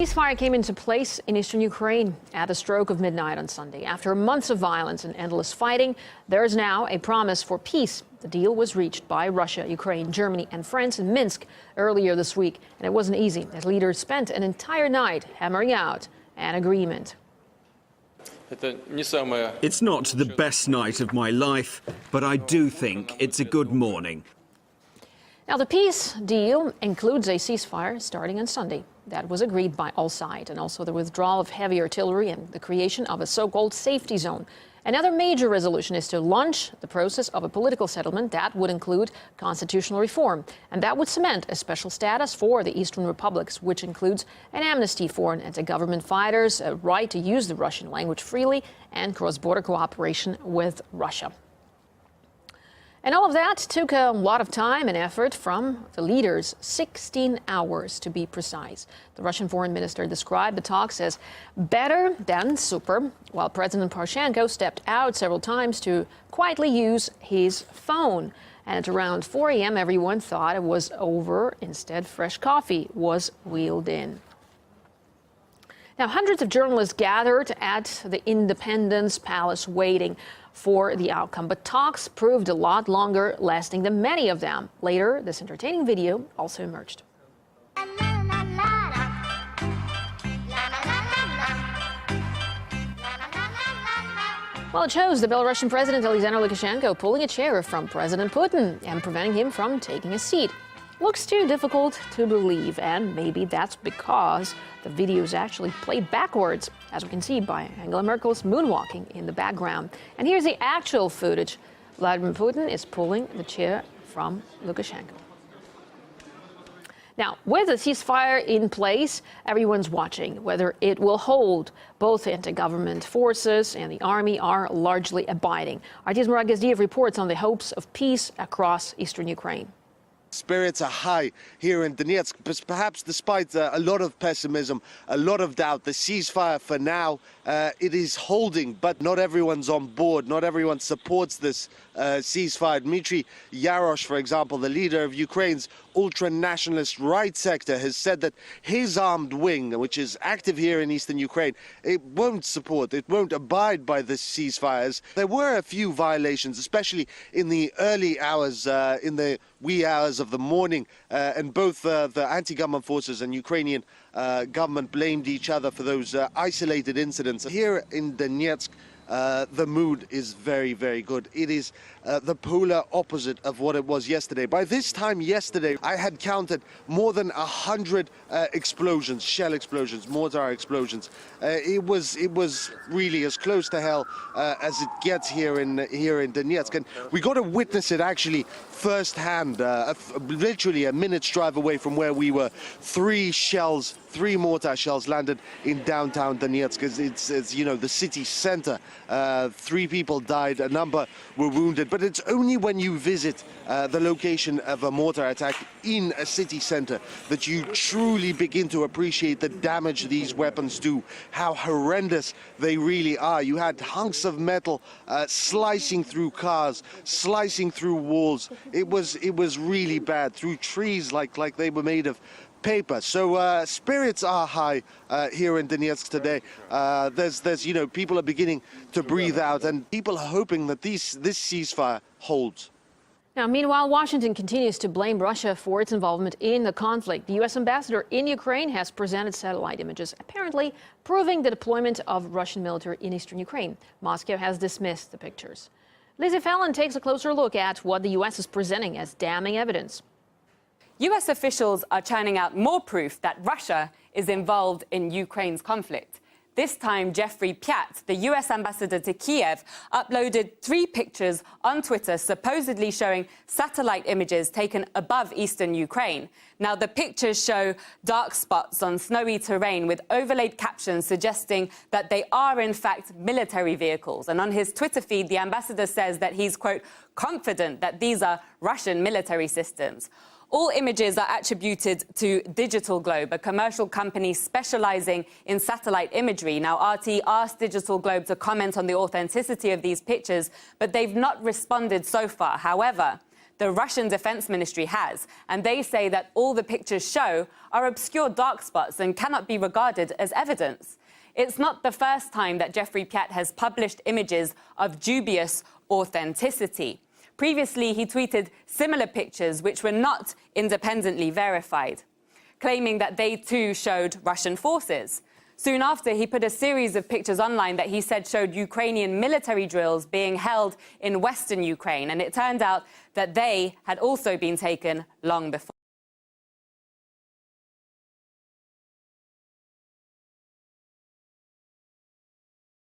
Ceasefire came into place in eastern Ukraine at the stroke of midnight on Sunday. After months of violence and endless fighting, there is now a promise for peace. The deal was reached by Russia, Ukraine, Germany and France in Minsk earlier this week. And it wasn't easy, as leaders spent an entire night hammering out an agreement. It's not the best night of my life, but I do think it's a good morning. Now, the peace deal includes a ceasefire starting on Sunday. That was agreed by all sides, and also the withdrawal of heavy artillery and the creation of a so-called safety zone. Another major resolution is to launch the process of a political settlement that would include constitutional reform, and that would cement a special status for the Eastern republics, which includes an amnesty for anti-government fighters, a right to use the Russian language freely, and cross-border cooperation with Russia. And all of that took a lot of time and effort from the leaders, 16 hours to be precise. The Russian foreign minister described the talks as better than super, while President Poroshenko stepped out several times to quietly use his phone. And at around 4 a.m., everyone thought it was over. Instead, fresh coffee was wheeled in. Now, hundreds of journalists gathered at the Independence Palace waiting for the outcome, but talks proved a lot longer lasting than many of them. Later, this entertaining video also emerged. Well, it shows the Belarusian President Alexander Lukashenko pulling a chair from President Putin and preventing him from taking a seat. Looks too difficult to believe, and maybe that's because the video is actually played backwards, as we can see by Angela Merkel's moonwalking in the background. And here's the actual footage. Vladimir Putin is pulling the chair from Lukashenko. Now, with the ceasefire in place, everyone's watching whether it will hold. Both anti-government forces and the army are largely abiding. Artiz Muragazdiyev reports on the hopes of peace across eastern Ukraine. Spirits are high here in Donetsk, but perhaps despite a lot of pessimism, a lot of doubt, the ceasefire for now, it is holding, but not everyone's on board. Not everyone supports this ceasefire. Dmitry Yarosh, for example, the leader of Ukraine's ultra-nationalist right sector, has said that his armed wing, which is active here in eastern Ukraine, it won't support, it won't abide by the ceasefires. There were a few violations, especially in the early hours, in the wee hours of the morning, and both the anti-government forces and Ukrainian government blamed each other for those isolated incidents. Here in Donetsk, the mood is very, very good. It is the polar opposite of what it was yesterday. By this time yesterday, I had counted more than 100 explosions, shell explosions, mortar explosions. It was really as close to hell as it gets here in Donetsk, and we got to witness it actually firsthand. Literally a minute's drive away from where we were, three mortar shells landed in downtown Donetsk. It's you know, the city center. 3 people died, a number were wounded, but it's only when you visit the location of a mortar attack in a city center that you truly begin to appreciate the damage these weapons do, how horrendous they really are. You had hunks of metal slicing through cars, slicing through walls. It was really bad, through trees like they were made of paper. So spirits are high here in Donetsk today. There's you know, people are beginning to breathe out, and people are hoping that this ceasefire holds. Now, meanwhile, Washington continues to blame Russia for its involvement in the conflict. The U.S. ambassador in Ukraine has presented satellite images, apparently proving the deployment of Russian military in eastern Ukraine. Moscow has dismissed the pictures. Lizzie Fallon takes a closer look at what the U.S. is presenting as damning evidence. U.S. officials are churning out more proof that Russia is involved in Ukraine's conflict. This time, Jeffrey Piat, the U.S. ambassador to Kiev, uploaded 3 pictures on Twitter supposedly showing satellite images taken above eastern Ukraine. Now, the pictures show dark spots on snowy terrain with overlaid captions suggesting that they are, in fact, military vehicles. And on his Twitter feed, the ambassador says that he's, quote, confident that these are Russian military systems. All images are attributed to Digital Globe, a commercial company specializing in satellite imagery. Now, RT asked Digital Globe to comment on the authenticity of these pictures, but they've not responded so far. However, the Russian Defense Ministry has, and they say that all the pictures show are obscure dark spots and cannot be regarded as evidence. It's not the first time that Jeffrey Piat has published images of dubious authenticity. Previously, he tweeted similar pictures which were not independently verified, claiming that they too showed Russian forces. Soon after, he put a series of pictures online that he said showed Ukrainian military drills being held in western Ukraine, and it turned out that they had also been taken long before.